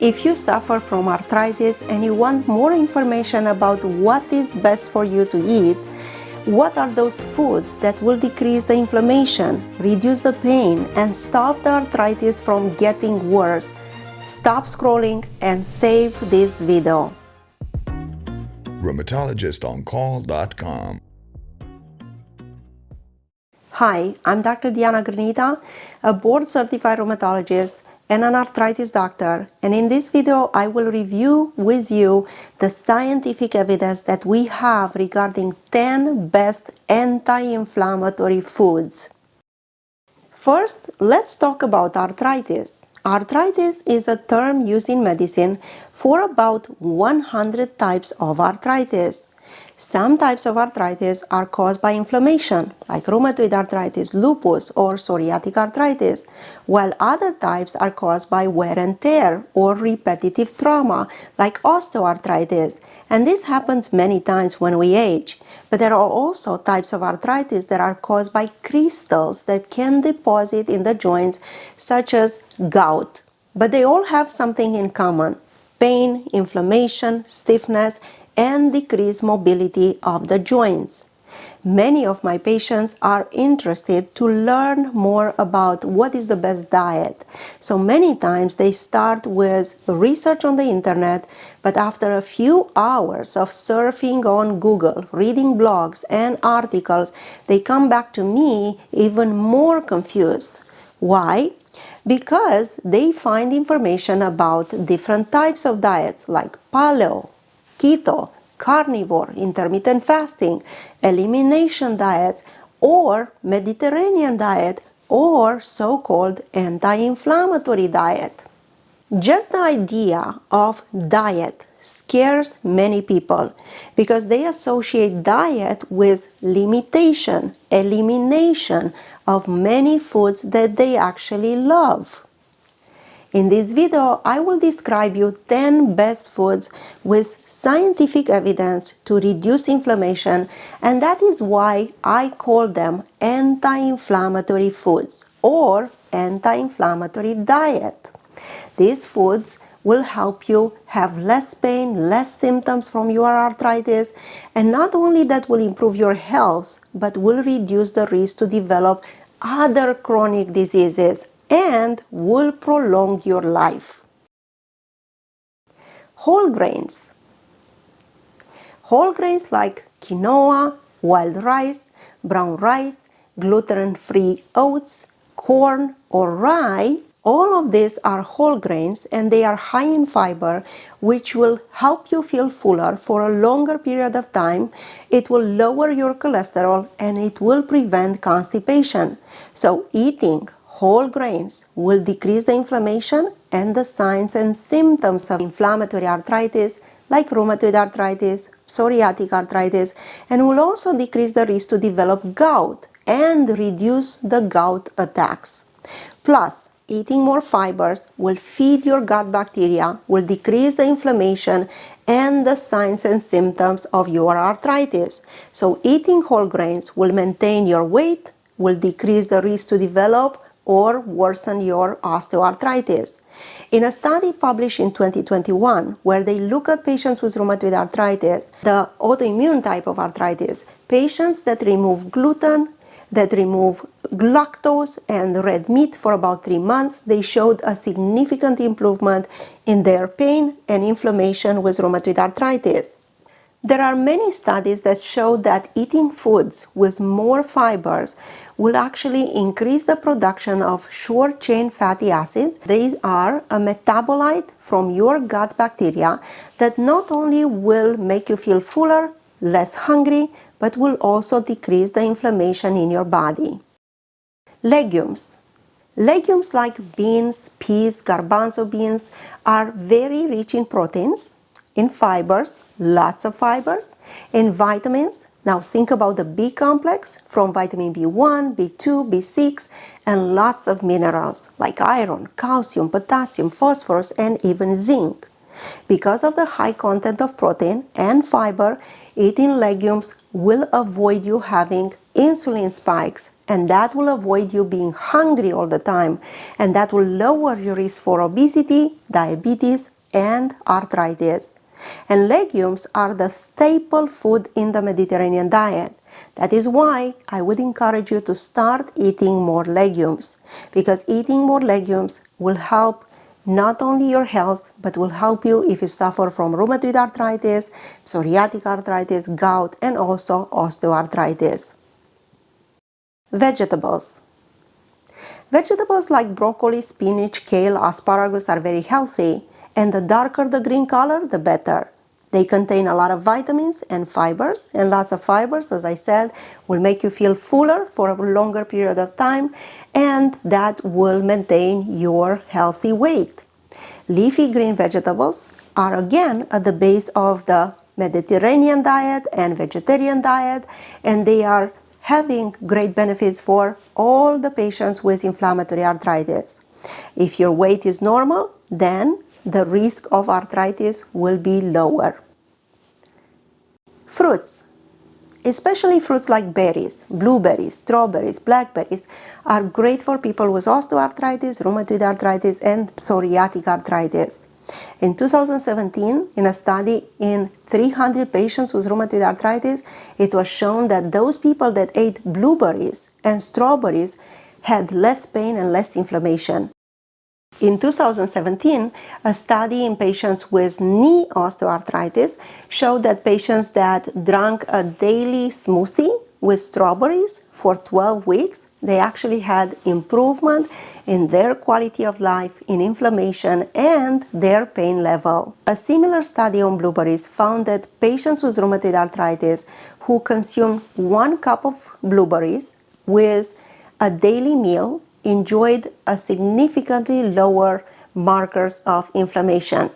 If you suffer from arthritis and you want more information about what is best for you to eat, what are those foods that will decrease the inflammation, reduce the pain, and stop the arthritis from getting worse, stop scrolling and save this video. Rheumatologistoncall.com. Hi, I'm Dr. Diana Girnita, a board-certified rheumatologist and an arthritis doctor, and in this video I will review with you the scientific evidence that we have regarding 10 best anti-inflammatory foods. First, let's talk about arthritis. Arthritis is a term used in medicine for about 100 types of arthritis. Some types of arthritis are caused by inflammation, like rheumatoid arthritis, lupus, or psoriatic arthritis, while other types are caused by wear and tear or repetitive trauma, like osteoarthritis, and this happens many times when we age. But there are also types of arthritis that are caused by crystals that can deposit in the joints, such as gout. But they all have something in common: pain, inflammation, stiffness, and decreased mobility of the joints. Many of my patients are interested to learn more about what is the best diet. So many times they start with research on the internet, but after a few hours of surfing on Google, reading blogs and articles, they come back to me even more confused. Why? Because they find information about different types of diets like paleo, keto, carnivore, intermittent fasting, elimination diets, or Mediterranean diet, or so-called anti-inflammatory diet. Just the idea of diet scares many people because they associate diet with limitation, elimination of many foods that they actually love. In this video, I will describe you 10 best foods with scientific evidence to reduce inflammation, and that is why I call them anti-inflammatory foods or anti-inflammatory diet. These foods will help you have less pain, less symptoms from your arthritis, and not only that will improve your health, but will reduce the risk to develop other chronic diseases and will prolong your life. Whole grains. Whole grains like quinoa, wild rice, brown rice, gluten-free oats, corn, or rye, all of these are whole grains and they are high in fiber, which will help you feel fuller for a longer period of time. It will lower your cholesterol and it will prevent constipation. So eating whole grains will decrease the inflammation and the signs and symptoms of inflammatory arthritis like rheumatoid arthritis, psoriatic arthritis, and will also decrease the risk to develop gout and reduce the gout attacks. Plus, eating more fibers will feed your gut bacteria, will decrease the inflammation and the signs and symptoms of your arthritis. So eating whole grains will maintain your weight, will decrease the risk to develop or worsen your osteoarthritis. In a study published in 2021, where they look at patients with rheumatoid arthritis, the autoimmune type of arthritis, patients that remove gluten, that remove lactose and red meat for about 3 months, they showed a significant improvement in their pain and inflammation with rheumatoid arthritis. There are many studies that show that eating foods with more fibers will actually increase the production of short-chain fatty acids. These are a metabolite from your gut bacteria that not only will make you feel fuller, less hungry, but will also decrease the inflammation in your body. Legumes. Legumes like beans, peas, garbanzo beans are very rich in proteins, in fibers, lots of fibers, in vitamins. Now think about the B complex from vitamin B1, B2, B6, and lots of minerals like iron, calcium, potassium, phosphorus, and even zinc. Because of the high content of protein and fiber, eating legumes will avoid you having insulin spikes, and that will avoid you being hungry all the time, and that will lower your risk for obesity, diabetes, and arthritis. And legumes are the staple food in the Mediterranean diet. That is why I would encourage you to start eating more legumes, because eating more legumes will help not only your health, but will help you if you suffer from rheumatoid arthritis, psoriatic arthritis, gout, and also osteoarthritis. Vegetables. Vegetables like broccoli, spinach, kale, asparagus are very healthy, and the darker the green color, the better. They contain a lot of vitamins and fibers, and lots of fibers, as I said, will make you feel fuller for a longer period of time, and that will maintain your healthy weight. Leafy green vegetables are again at the base of the Mediterranean diet and vegetarian diet, and they are having great benefits for all the patients with inflammatory arthritis. If your weight is normal, then the risk of arthritis will be lower. Fruits, especially fruits like berries, blueberries, strawberries, blackberries, are great for people with osteoarthritis, rheumatoid arthritis, and psoriatic arthritis. In 2017, in a study in 300 patients with rheumatoid arthritis, it was shown that those people that ate blueberries and strawberries had less pain and less inflammation. In 2017, a study in patients with knee osteoarthritis showed that patients that drank a daily smoothie with strawberries for 12 weeks, they actually had improvement in their quality of life, in inflammation, and their pain level. A similar study on blueberries found that patients with rheumatoid arthritis who consumed 1 cup of blueberries with a daily meal enjoyed a significantly lower markers of inflammation.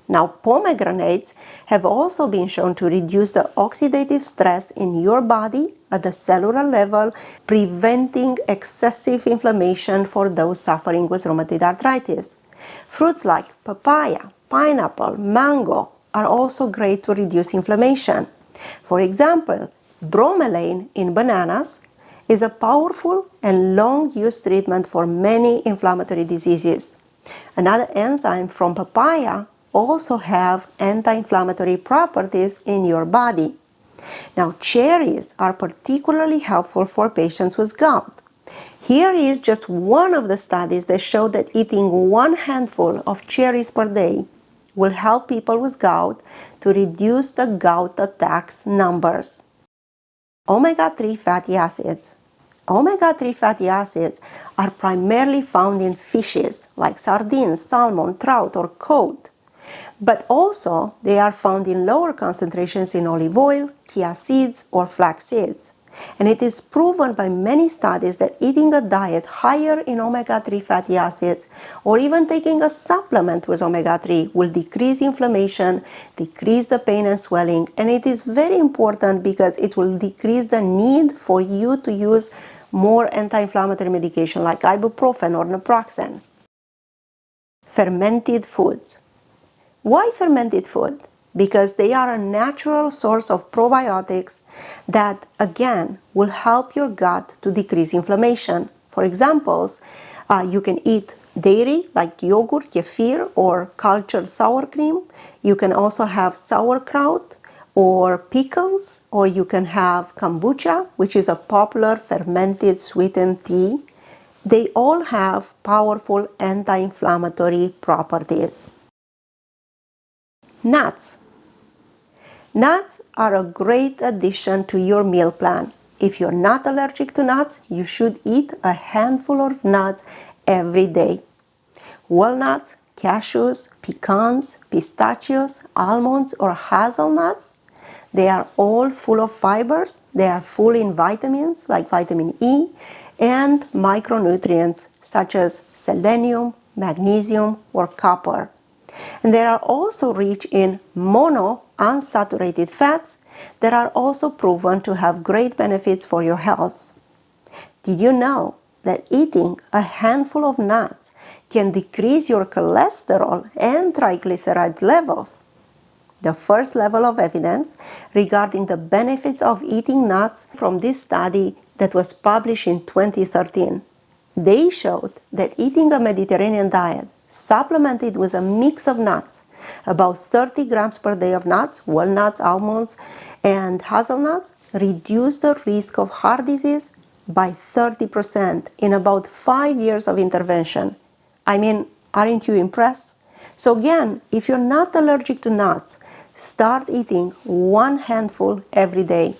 Now, pomegranates have also been shown to reduce the oxidative stress in your body at the cellular level, preventing excessive inflammation for those suffering with rheumatoid arthritis. Fruits like papaya, pineapple, mango are also great to reduce inflammation. For example, bromelain in bananas is a powerful and long-used treatment for many inflammatory diseases. Another enzyme from papaya also have anti-inflammatory properties in your body. Now, cherries are particularly helpful for patients with gout. Here is just one of the studies that show that eating 1 handful of cherries per day will help people with gout to reduce the gout attacks numbers. Omega-3 fatty acids. Omega-3 fatty acids are primarily found in fishes like sardines, salmon, trout, or cod. But also they are found in lower concentrations in olive oil, chia seeds, or flax seeds. And it is proven by many studies that eating a diet higher in omega-3 fatty acids or even taking a supplement with omega-3 will decrease inflammation, decrease the pain and swelling, and it is very important because it will decrease the need for you to use more anti-inflammatory medication like ibuprofen or naproxen. Fermented foods. Why fermented food? Because they are a natural source of probiotics that, again, will help your gut to decrease inflammation. For examples, you can eat dairy like yogurt, kefir, or cultured sour cream. You can also have sauerkraut or pickles, or you can have kombucha, which is a popular fermented sweetened tea. They all have powerful anti-inflammatory properties. Nuts. Nuts are a great addition to your meal plan. If you're not allergic to nuts, you should eat a handful of nuts every day. Walnuts, cashews, pecans, pistachios, almonds, or hazelnuts, they are all full of fibers. They are full in vitamins like vitamin E and micronutrients such as selenium, magnesium, or copper. And they are also rich in monounsaturated fats that are also proven to have great benefits for your health. Did you know that eating a handful of nuts can decrease your cholesterol and triglyceride levels? The first level of evidence regarding the benefits of eating nuts from this study that was published in 2013. They showed that eating a Mediterranean diet supplemented with a mix of nuts, about 30 grams per day of nuts, walnuts, almonds, and hazelnuts, reduced the risk of heart disease by 30% in about 5 years of intervention. I mean, aren't you impressed? So again, if you're not allergic to nuts, start eating 1 handful every day.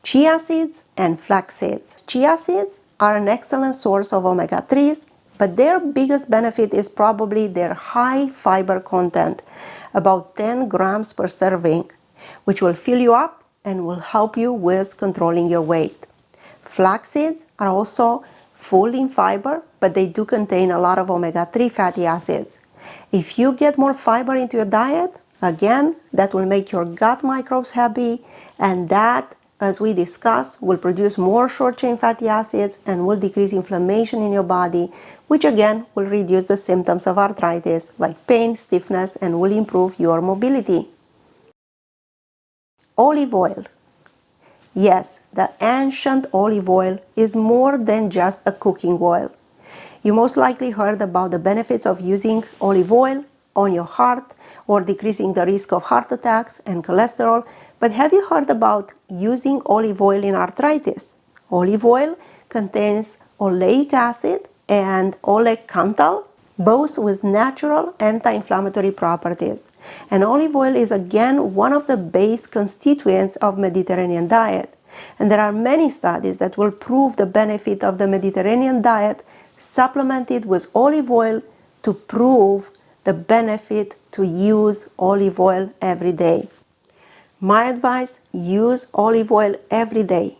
Chia seeds and flax seeds. Chia seeds are an excellent source of omega-3s, but their biggest benefit is probably their high fiber content, about 10 grams per serving, which will fill you up and will help you with controlling your weight. Flax seeds are also full in fiber, but they do contain a lot of omega-3 fatty acids. If you get more fiber into your diet, again, that will make your gut microbes happy, and that, as we discussed, will produce more short-chain fatty acids and will decrease inflammation in your body, which again will reduce the symptoms of arthritis like pain, stiffness, and will improve your mobility. Olive oil. Yes, the ancient olive oil is more than just a cooking oil. You most likely heard about the benefits of using olive oil on your heart or decreasing the risk of heart attacks and cholesterol, but have you heard about using olive oil in arthritis? Olive oil contains oleic acid and olecanthaol, both with natural anti-inflammatory properties. And olive oil is again one of the base constituents of Mediterranean diet. And there are many studies that will prove the benefit of the Mediterranean diet supplemented with olive oil to prove the benefit to use olive oil every day. My advice, use olive oil every day.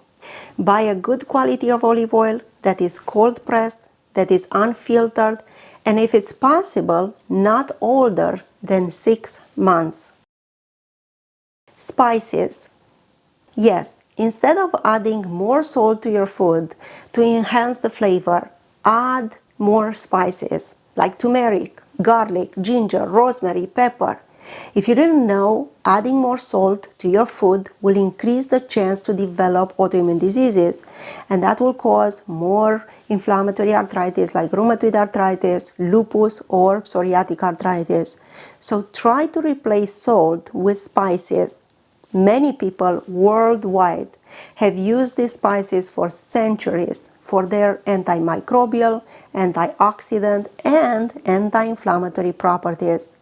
Buy a good quality of olive oil that is cold pressed, that is unfiltered, and if it's possible, not older than 6 months. Spices. Yes, instead of adding more salt to your food to enhance the flavor, add more spices like turmeric, garlic, ginger, rosemary, pepper. If you didn't know, adding more salt to your food will increase the chance to develop autoimmune diseases, and that will cause more inflammatory arthritis like rheumatoid arthritis, lupus, or psoriatic arthritis. So try to replace salt with spices. Many people worldwide have used these spices for centuries for their antimicrobial, antioxidant, and anti-inflammatory properties.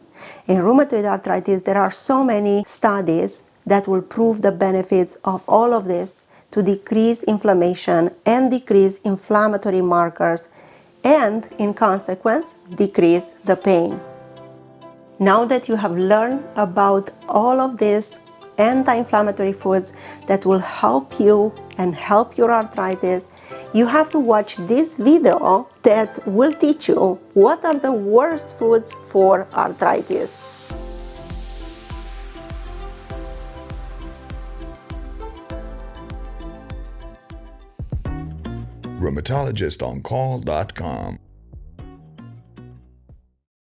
In rheumatoid arthritis, there are so many studies that will prove the benefits of all of this to decrease inflammation and decrease inflammatory markers and, in consequence, decrease the pain. Now that you have learned about all of these anti-inflammatory foods that will help you and help your arthritis, you have to watch this video that will teach you what are the worst foods for arthritis. Rheumatologistoncall.com